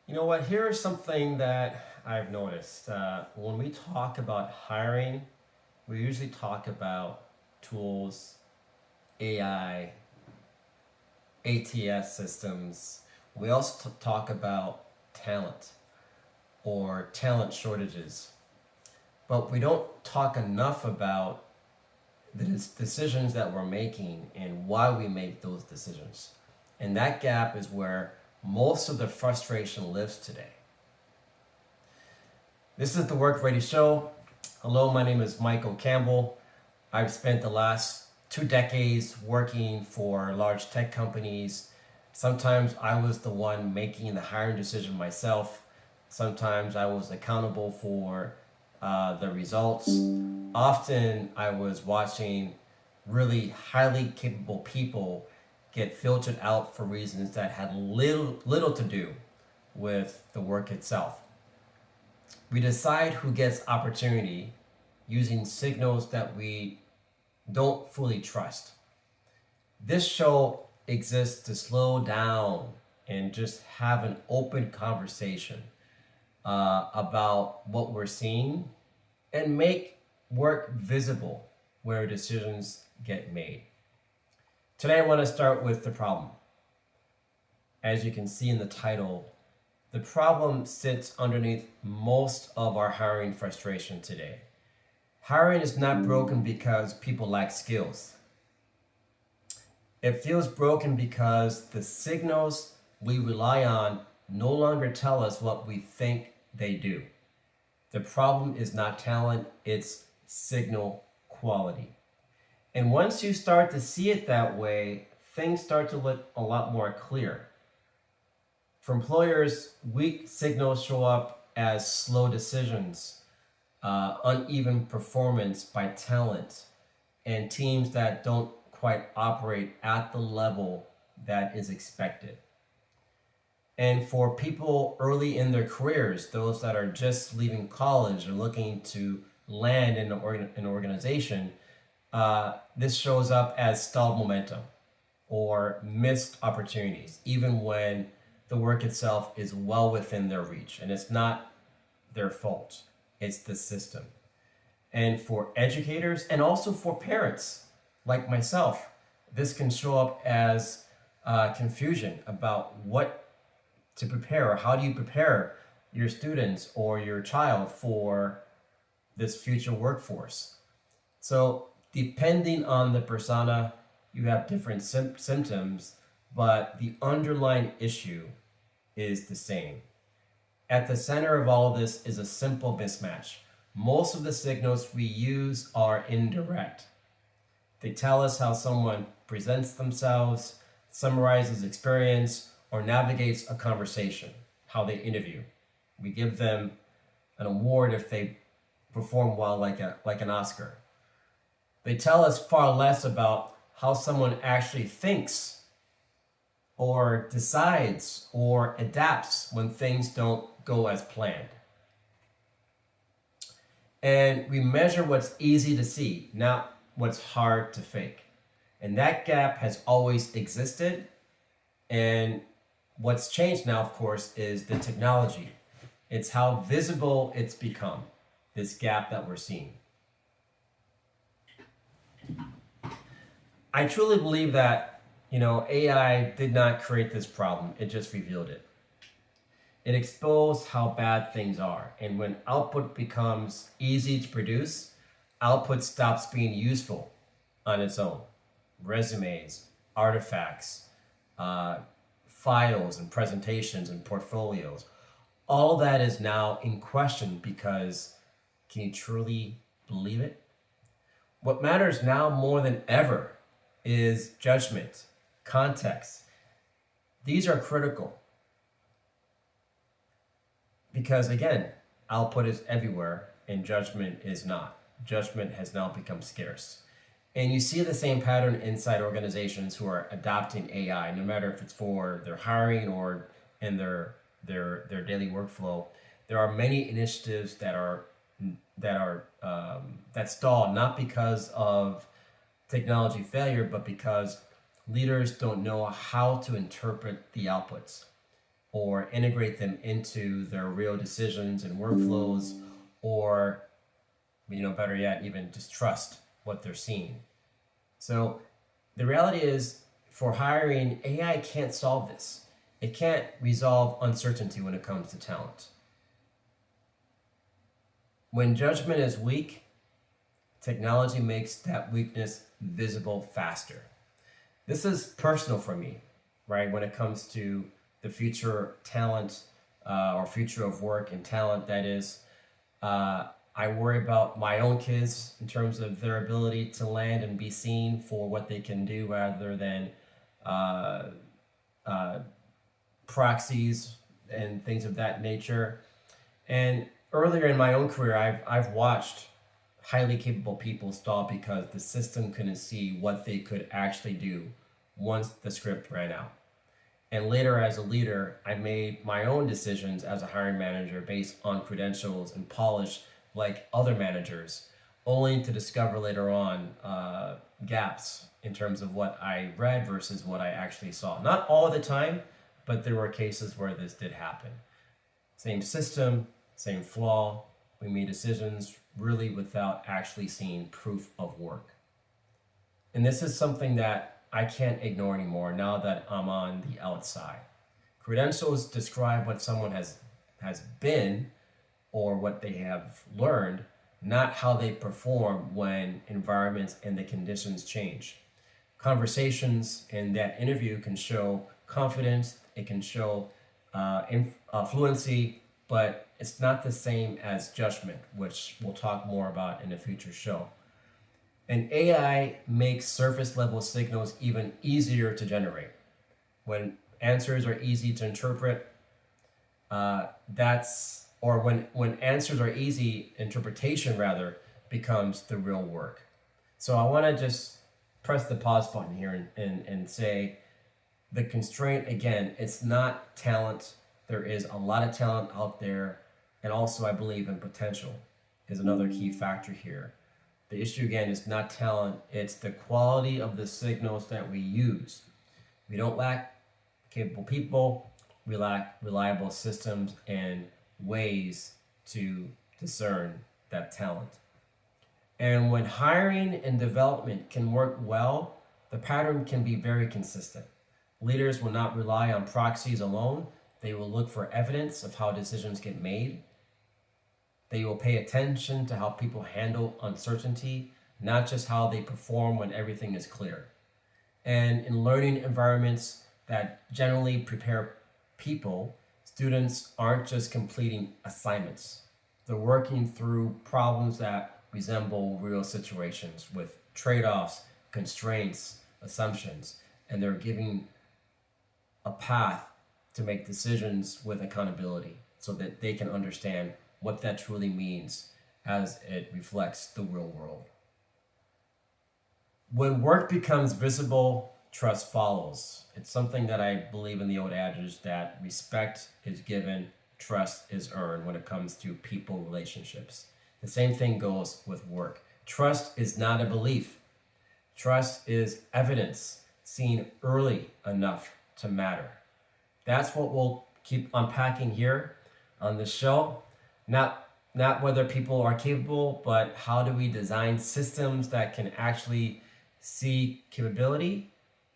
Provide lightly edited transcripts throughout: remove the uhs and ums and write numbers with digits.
You know what? Here is something that I've noticed. When we talk about hiring, we usually talk about tools, AI, ATS systems. We also talk about talent or talent shortages. But we don't talk enough about the decisions that we're making and why we make those decisions. And that gap is where most of the frustration lives today. This is the Work Ready Show. Hello, my name is Michael Campbell. I've spent the last 2 decades working for large tech companies. Sometimes I was the one making the hiring decision myself. Sometimes I was accountable for the results. Often I was watching really highly capable people get filtered out for reasons that had little to do with the work itself. We decide who gets opportunity using signals that we don't fully trust. This show exists to slow down and just have an open conversation about what we're seeing and make work visible where decisions get made. Today, I want to start with the problem. As you can see in the title, the problem sits underneath most of our hiring frustration today. Hiring is not broken because people lack skills. It feels broken because the signals we rely on no longer tell us what we think they do. The problem is not talent, it's signal quality. And once you start to see it that way, things start to look a lot more clear. For employers, weak signals show up as slow decisions, uneven performance by talent, and teams that don't quite operate at the level that is expected. And for people early in their careers, those that are just leaving college or looking to land in an organization, this shows up as stalled momentum or missed opportunities, even when the work itself is well within their reach. And it's not their fault, it's the system. And for educators and also for parents like myself, this can show up as confusion about what to prepare or how do you prepare your students or your child for this future workforce. So depending on the persona, you have different symptoms, but the underlying issue is the same. At the center of all of this is a simple mismatch. Most of the signals we use are indirect. They tell us how someone presents themselves, summarizes experience, or navigates a conversation, how they interview. We give them an award if they perform well, like an Oscar. They tell us far less about how someone actually thinks or decides or adapts when things don't go as planned. And we measure what's easy to see, not what's hard to fake. And that gap has always existed. And what's changed now, of course, is the technology. It's how visible it's become, this gap that we're seeing. I truly believe that, AI did not create this problem, it just revealed it. It exposed how bad things are. And when output becomes easy to produce, output stops being useful on its own. Resumes, artifacts, files and presentations and portfolios, all that is now in question because can you truly believe it? What matters now more than ever is judgment, context. These are critical because, again, output is everywhere and judgment is not. Judgment has now become scarce. And you see the same pattern inside organizations who are adopting AI, no matter if it's for their hiring or in their daily workflow. There are many initiatives that stall not because of technology failure, but because leaders don't know how to interpret the outputs. or integrate them into their real decisions and workflows, or better yet, even just trust what they're seeing. So the reality is, for hiring, AI can't solve this. It can't resolve uncertainty when it comes to talent. When judgment is weak, technology makes that weakness visible faster. This is personal for me, right? When it comes to the future talent or future of work and talent, that is, I worry about my own kids in terms of their ability to land and be seen for what they can do rather than uh, uh, proxies and things of that nature. And earlier in my own career, I've watched highly capable people stall because the system couldn't see what they could actually do once the script ran out. And later, as a leader, I made my own decisions as a hiring manager based on credentials and polish like other managers, only to discover later on gaps in terms of what I read versus what I actually saw. Not all the time, but there were cases where this did happen. Same system, same flaw. We made decisions really without actually seeing proof of work. And this is something that I can't ignore anymore now that I'm on the outside. Credentials describe what someone has been or what they have learned, not how they perform when environments and the conditions change. Conversations in that interview can show confidence, it can show fluency, but it's not the same as judgment, which we'll talk more about in a future show. And AI makes surface level signals even easier to generate. When answers are easy to interpret, when answers are easy, interpretation rather becomes the real work. So I want to just press the pause button here and say the constraint again, it's not talent. There is a lot of talent out there, and also I believe in potential is another key factor here. The issue again is not talent, it's the quality of the signals that we use. We don't lack capable people, we lack reliable systems and ways to discern that talent. And when hiring and development can work well, the pattern can be very consistent. Leaders will not rely on proxies alone. They will look for evidence of how decisions get made. They will pay attention to how people handle uncertainty, not just how they perform when everything is clear. And in learning environments that generally prepare people, students aren't just completing assignments. They're working through problems that resemble real situations with trade-offs, constraints, assumptions, and they're giving a path to make decisions with accountability so that they can understand what that truly means as it reflects the real world. When work becomes visible, trust follows. It's something that I believe in the old adage that respect is given, trust is earned when it comes to people relationships. The same thing goes with work. Trust is not a belief. Trust is evidence seen early enough to matter. That's what we'll keep unpacking here on this show. Not whether people are capable, but how do we design systems that can actually see capability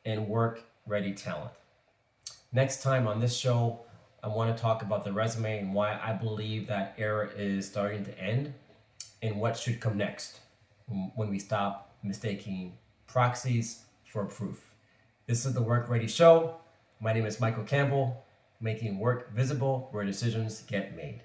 and work ready talent. Next time on this show, I want to talk about the resume and why I believe that era is starting to end and what should come next when we stop mistaking proxies for proof. This is the Work Ready Show. My name is Michael Campbell, making work visible where decisions get made.